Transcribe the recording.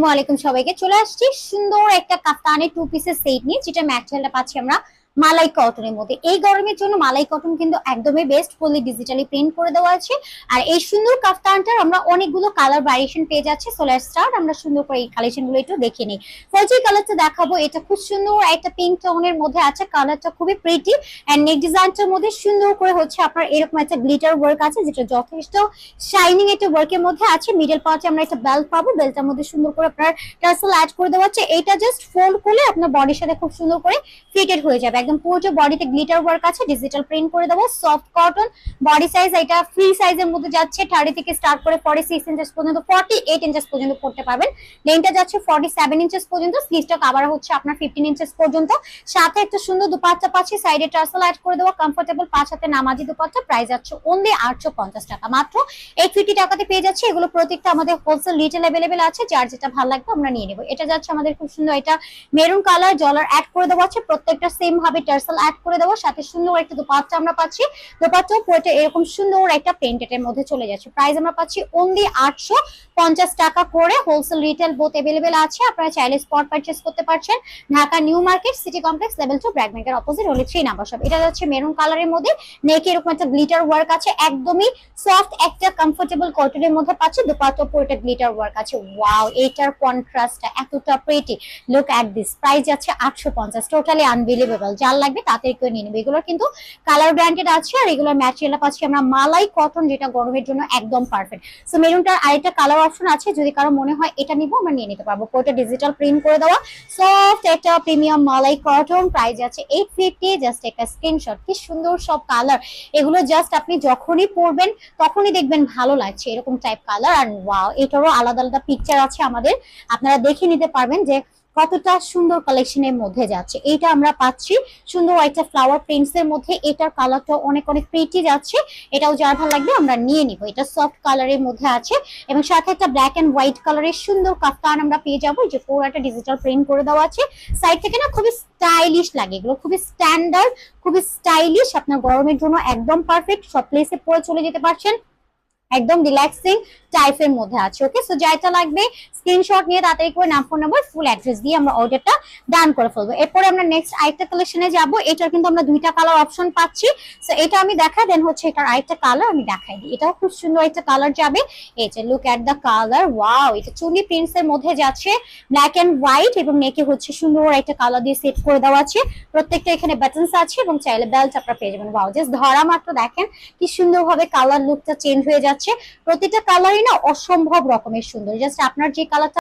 আসসালামু আলাইকুম সবাইকে। চলে আসছি সুন্দর একটা কাফতানের টু পিসের সেট নিয়ে, যেটা ম্যাটেরিয়ালটা পাচ্ছি আমরা মালাই কটনের মধ্যে। এই গরমের জন্য মালাই কটন কিন্তু একদমই বেস্ট, ফুললি ডিজিটালি প্রিন্ট করে দেওয়া আছে। আর এই সুন্দর কাফতানটার আমরা অনেকগুলো কালার ভ্যারিয়েশন পেয়ে যাচ্ছি। সো লেটস স্টার্ট, আমরা সুন্দর করে এই কালেকশন গুলো একটু দেখে নিই। ফার্স্ট যে কালারটা দেখাবো, এটা খুব সুন্দর একটা পিঙ্ক টোনের মধ্যে আছে। কালারটা খুবই প্রিটি এন্ড নেক ডিজাইনটার মধ্যে সুন্দর করে হচ্ছে আপনার এরকম একটা গ্লিটার ওয়ার্ক আছে, যেটা যথেষ্ট শাইনিং একটা ওয়ার্কের মধ্যে আছে। মিডল পার্টে আমরা একটা বেল্ট পাবো, বেল্টের মধ্যে সুন্দর করে আপনার টার্সেল অ্যাড করে দেওয়া আছে। এটা জাস্ট ফোল্ড করলে আপনার বডির সাথে খুব সুন্দর করে ফিটেড হয়ে যাবে। একদম পুরো বডিতে গ্লিটার ওয়ার্ক আছে, ডিজিটাল প্রিন্ট করে দেবো। সফট কটন বডি সাইজ, এটা ফ্রি সাইজের মধ্যে যাচ্ছে। 30 থেকে স্টার্ট করে 46 ইঞ্চেস পর্যন্ত, 48 ইঞ্চেস পর্যন্ত পড়তে পারবেন। লেন্থটা যাচ্ছে 47 ইঞ্চেস পর্যন্ত, স্লিভসটা কভার হচ্ছে আপনার 15 ইঞ্চেস পর্যন্ত। সাথে একটা সুন্দর দুপাট্টা পাচ্ছি, সাইডে টার্সেল অ্যাড করে দেবো। কমফোর্টেবল 5 হাতে নামাজি দুপাট্টা। প্রাইস যাচ্ছে অনলি 850 টাকা, মাত্র 850 টাকাতে পেয়ে যাচ্ছে। এগুলো প্রত্যেকটা আমাদের হোলসেল রিটেল अवेलेबल আছে, যার যেটা ভালো লাগবে আমরা নিয়ে নেব। এটা যাচ্ছে আমাদের খুব সুন্দর, এটা মেরুন কালার, ডলার অ্যাড করে দেওয়া আছে। প্রত্যেকটা সেম ভাবে টার্সেল অ্যাড করে দেবো। সাথে সুন্দর একটা দুপাট্টা আমরা পাচ্ছি। দুপাট্টা পুরোটা এরকম সুন্দর একটা প্রিন্টেড মধ্যে চলে যাচ্ছে। প্রাইস আমরা পাচ্ছি অনলি 850 টাকা করে। হোলসেল রিটেল বোথ अवेलेबल আছে, আপনারা চাইলে স্পট পারচেজ করতে পারছেন। Dhaka new market, city complex, level 2, BRAC ব্যাংকের অপোজিট, হলে 3 নাম্বার শপ। এটা যাচ্ছে মেরুন কালারের মধ্যে, নেকে এরকম একটা গ্লিটার ওয়ার্ক আছে। একদমই সফট একটা কমফোর্টেবল কটনের মধ্যে পাচ্ছি। দুপাট্টা পুরোটা গ্লিটার ওয়ার্ক আছে। ওয়াও, এটার কন্ট্রাস্টটা এতটা pretty. Look at this. Price যাচ্ছে 850, টোটালি আনবিলিভেবল। যার লাগবে তাড়াতাড়ি করে নিয়ে নেবে। এগুলো কিন্তু কালার ব্র্যান্ডেড আছে, আর এগুলোর ম্যাটেরিয়ালটা পাচ্ছি আমরা মালাই কটন, যেটা গরমের জন্য একদম পারফেক্ট। সো মেরুনটার আরেকটা কালার অপশন আছে, যদি কারো মনে হয় এটা নিবো, আমরা নিয়ে নিতে পারবো। পুরোটা ডিজিটাল প্রিন্ট করে দেওয়া সফট একটা প্রিমিয়াম মালাই কটন। প্রাইস আছে 850। জাস্ট একটা স্ক্রিনশট। কি সুন্দর সব কালার, এগুলো জাস্ট আপনি যখনই পরবেন তখনই দেখবেন ভালো লাগছে, এরকম টাইপ কালার। আর ওয়াও, এটারও আলাদা আলাদা পিকচার আছে আমাদের, আপনারা দেখে নিতে পারবেন যে কতটা সুন্দর কালেকশনের মধ্যে যাচ্ছে। এইটা আমরা পাচ্ছি সুন্দর একটা ফ্লাওয়ার প্রিন্টস এর মধ্যে। এটার কালারটা অনেক অনেক প্রিটি যাচ্ছে। এটাও যার ভালো লাগবে আমরা নিয়ে নিব। এটা সফট কালারের মধ্যে আছে, এবং সাথে একটা ব্ল্যাক এন্ড হোয়াইট কালারের সুন্দর কাফতান আমরা পেয়ে যাবো, যে পুরো একটা ডিজিটাল প্রিন্ট করে দেওয়া আছে। সাইড থেকে না খুবই স্টাইলিশ লাগে, এগুলো খুবই স্ট্যান্ডার্ড, খুবই স্টাইলিশ। আপনার গরমের জন্য একদম পারফেক্ট, সব প্লেসে পরে চলে যেতে পারছেন, একদম রিল্যাক্সিং টাইপের মধ্যে আছে। ওকে, সো যাইটা লাগবে স্ক্রিনশট নিয়ে তাড়াতাড়ি করে নাম, ফোন নাম্বার, ফুল অ্যাড্রেস দিয়ে আমরা অর্ডারটা ডান করে ফেলবো। এরপরে আমরা নেক্সট আরেকটা কালেকশনে যাব। এটার কিন্তু আমরা দুইটা কালার অপশন পাচ্ছি। সো এটা আমি দেখাই, দেন হচ্ছে এটার আরেকটা কালার আমি দেখাই দিই। এটাও খুব সুন্দর একটা কালার যাবে। এই যে look at the colour, wow. এটা চুনি প্রিন্টস এর মধ্যে যাচ্ছে, ব্ল্যাক এন্ড হোয়াইট, এবং নেকে হচ্ছে সুন্দর একটা কালার দিয়ে সেট করে দেওয়া আছে। প্রত্যেকটা এখানে বাটনস আছে, এবং চাইলে বেল্ট আপনারা পেয়ে যাবেন। ওয়াও, জাস্ট ধরা মাত্র দেখেন কি সুন্দর ভাবে কালার লুকটা চেঞ্জ হয়ে যাচ্ছে। প্রতিটা কালারই না অসম্ভব রকমের সুন্দর। জাস্ট আপনার যে কালারটা